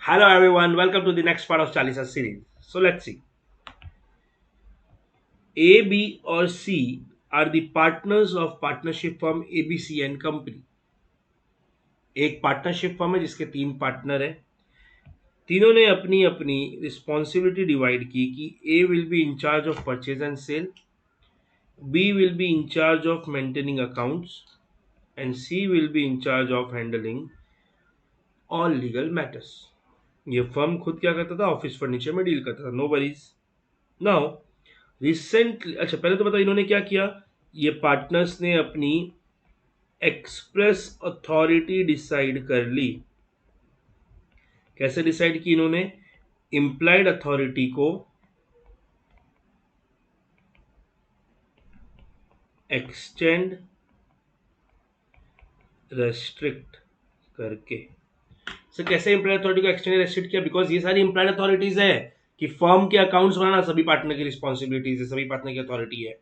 Hello everyone, welcome to the next part of Chalisa series. So let's see. A, B or C are the partners of partnership firm ABC and Company. एक partnership firm है जिसके तीन partner है। तीनों ने अपनी अपनी responsibility divide की कि A will be in charge of purchase and sale, B will be in charge of maintaining accounts and C will be in charge of handling all legal matters. ये firm खुद क्या करता था? Office furniture में deal करता था। No worries. Now recently, अच्छा पहले तो बताओ इन्होंने क्या किया। ये पार्टनर्स ने अपनी एक्सप्रेस अथॉरिटी डिसाइड कर ली। कैसे डिसाइड की इन्होंने? इम्प्लाइड अथॉरिटी को एक्सटेंड रेस्ट्रिक्ट करके। सर कैसे इम्प्लाइड अथॉरिटी को एक्सटेंड रेस्ट्रिक्ट किया? बिकॉज ये सारी इम्प्लाइड अथॉरिटीज है कि फर्म के अकाउंट्स बनाना सभी पार्टनर की रिस्पॉन्सिबिलिटीज है, सभी पार्टनर की अथॉरिटी है।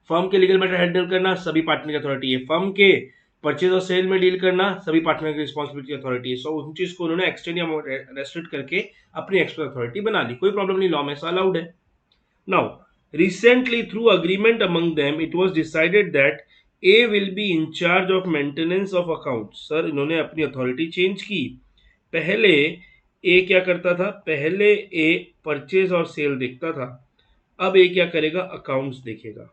फर्म के लीगल मैटर हैंडल करना सभी पार्टनर की अथॉरिटी है। फर्म के परचेज और सेल में डील करना सभी पार्टनर की रिस्पॉन्सिबिलिटी अथॉरिटी है। सो उन चीज को उन्होंने एक्सटेंड या रेस्ट्रिक्ट करके अपनी एक्सप्रेस अथॉरिटी बना ली। कोई प्रॉब्लम नहीं, लॉ में ऐसा अलाउड है। Now recently through agreement among them it was decided that A will be in charge of maintenance of accounts। Sir इन्होंने अपनी अथॉरिटी चेंज की। पहले ए क्या करता था? पहले ए परचेज और सेल देखता था, अब ए क्या करेगा? अकाउंट्स देखेगा।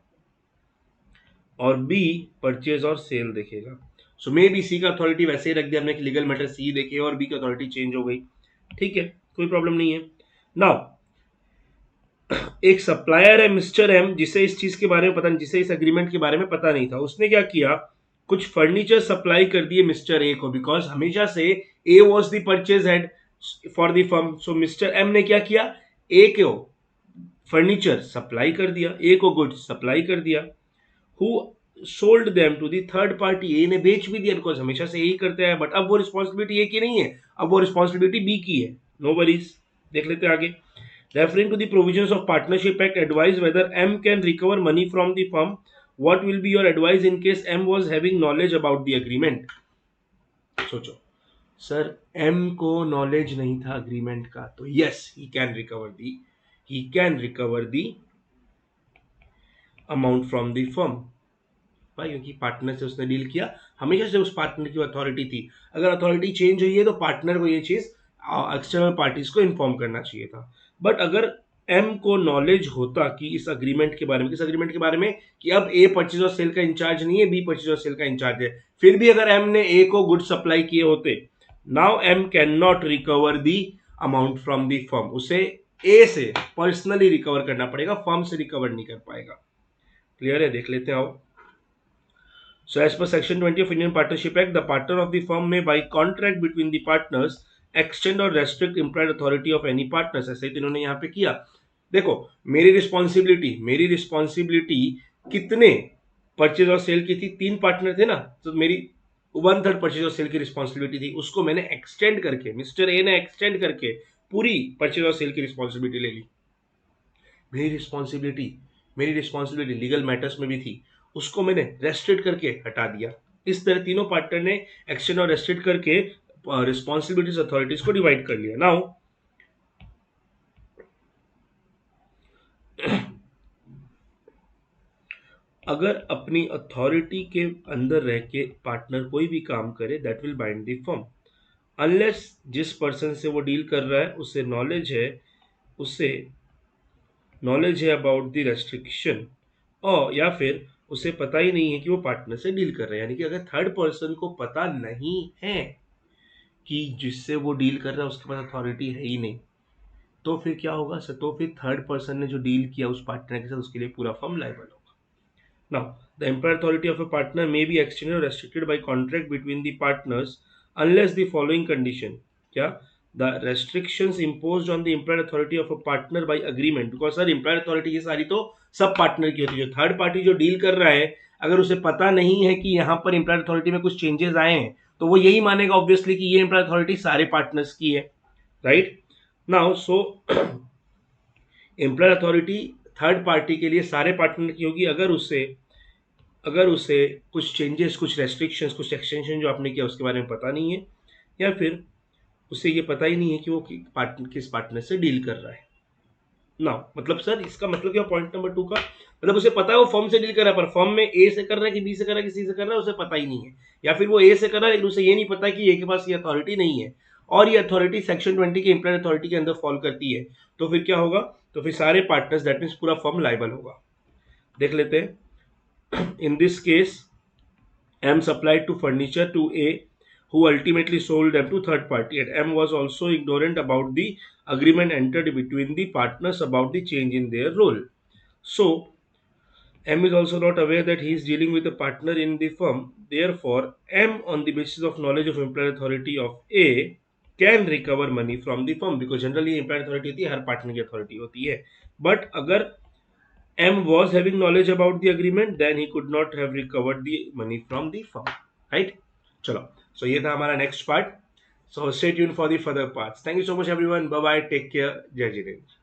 और बी परचेज और सेल देखेगा। सो मे बी सी का अथॉरिटी वैसे ही रख दिया हमने कि लीगल मैटर सी देखे, और बी की अथॉरिटी चेंज हो गई। ठीक है, कोई प्रॉब्लम नहीं है। नाउ एक सप्लायर है मिस्टर एम, जिसे इस चीज के बारे में पता नहीं, जिसे इस एग्रीमेंट के बारे में पता नहीं था। उसने क्या किया? कुछ फर्नीचर सप्लाई कर दिए मिस्टर ए को, बिकॉज हमेशा से A was the purchase head for the firm. So mister M ने क्या किया? ए को फर्नीचर सप्लाई कर दिया, ए को गुड्स सप्लाई कर दिया। Who sold them to the third party. A ने बेच भी दिया, बिकॉज हमेशा से यही करते हैं, बट अब वो रिस्पॉन्सिबिलिटी ए की नहीं है, अब वो रिस्पॉन्सिबिलिटी बी की है। नो वरीज, देख लेते हैं आगे। Referring to the provisions of Partnership Act, advise whether M can recover money from the firm. What will be your advice in case M was having knowledge about the agreement? सोचो sir, M को knowledge नहीं था agreement का, तो yes he can recover the amount from the firm. भाई क्योंकि partner से उसने डील किया, हमेशा से उस पार्टनर की अथॉरिटी थी। अगर अथॉरिटी चेंज हुई है तो पार्टनर को ये चीज एक्सटर्नल पार्टीज को इन्फॉर्म करना चाहिए था। बट अगर एम को नॉलेज होता कि इस अग्रीमेंट के बारे में, किस अग्रीमेंट के बारे में, कि अब ए परचेज और सेल का इंचार्ज नहीं है, बी परचेज और सेल का इंचार्ज है, फिर भी अगर एम ने ए को गुड सप्लाई किए होते, now M can not recover the amount from the firm. उसे ए से पर्सनली रिकवर करना पड़ेगा, फर्म से रिकवर नहीं कर पाएगा। क्लियर है? देख लेते हैं आओ। So, as per Section 20 of Indian Partnership Act, the partner of the firm may, by contract between the partners, extend or restrict implied authority of any partners। ऐसे ही तो इन्होंने यहाँ पे किया। देखो, मेरी रिस्पॉन्सिबिलिटी कितने परचेज और सेल की थी? तीन पार्टनर थे ना, तो मेरी 1/3 परचेज और सेल की रिस्पॉन्सिबिलिटी थी, उसको मैंने एक्सटेंड करके, मिस्टर ए ने एक्सटेंड करके पूरी परचेज और सेल की रिस्पॉन्सिबिलिटी ले ली। मेरी रिस्पॉन्सिबिलिटी लीगल मैटर्स में भी थी, उसको मैंने रेस्ट्रिक्ट करके हटा दिया। इस तरह तीनों पार्टनर ने एक्सटेंड और रेस्ट्रिक्ट करके रिस्पॉन्सिबिलिटीज अथॉरिटीज को डिवाइड कर लिया। नाउ अगर अपनी अथॉरिटी के अंदर रह के पार्टनर कोई भी काम करे, that will bind the firm, unless जिस पर्सन से वो डील कर रहा है उसे नॉलेज है अबाउट द रेस्ट्रिक्शन, और या फिर उसे पता ही नहीं है कि वो पार्टनर से डील कर रहा है। यानी कि अगर थर्ड पर्सन को पता नहीं है कि जिससे वो डील कर रहा है उसके पास अथॉरिटी है ही नहीं, तो फिर क्या होगा सर? तो फिर थर्ड पर्सन ने जो डील किया उस पार्टनर के साथ, उसके लिए पूरा फर्म लायबल होगा। Now, the implied authority of a partner may be extended or restricted by contract between the partners unless the following condition। क्या? The restrictions imposed on the implied authority of a partner by agreement, because sir implied authority ये सारी तो sub partner की होती है। जो third party जो deal कर रहा है, अगर उसे पता नहीं है कि यहाँ पर implied authority में कुछ चेंजेस आए हैं, तो वो यही मानेगा ऑब्वियसली कि ये implied authority सारे पार्टनर्स की है, right? Now so implied authority third party के लिए सारे पार्टनर की होगी। अगर उसे कुछ चेंजेस, कुछ रेस्ट्रिक्शंस, कुछ एक्सटेंशन जो आपने किया उसके बारे में पता नहीं है, या फिर उसे ये पता ही नहीं है कि वो किस पार्टनर से डील कर रहा है ना। मतलब सर इसका मतलब क्या पॉइंट नंबर 2 का, मतलब उसे पता है वो फर्म से डील कर रहा है, पर फर्म में ए से कर रहा है कि बी से कर रहा है कि सी से कर रहा है उसे पता ही नहीं है, या फिर वो ए से कर रहा है लेकिन उसे ये नहीं पता कि ए के पास ये अथॉरिटी नहीं है, और ये अथॉरिटी सेक्शन 20 के इम्प्लॉयड अथॉरिटी के अंदर फॉल करती है, तो फिर क्या होगा, तो फिर सारे पार्टनर्स दैट मीन्स पूरा फर्म लाइबल होगा। देख लेते हैं। In this case M supplied to furniture to A, who ultimately sold them to third party, and M was also ignorant about the agreement entered between the partners about the change in their role. So M is also not aware that he is dealing with a partner in the firm. Therefore, M, on the basis of knowledge of implied authority of A, can recover money from the firm, because generally implied authority होती है, हर partner की authority होती है, but अगर M was having knowledge about the agreement, then he could not have recovered the money from the firm, right? चलो, so ये था हमारा next part. So stay tuned for the further parts. Thank you so much everyone. Bye bye. Take care. जय जिनेन्द्र.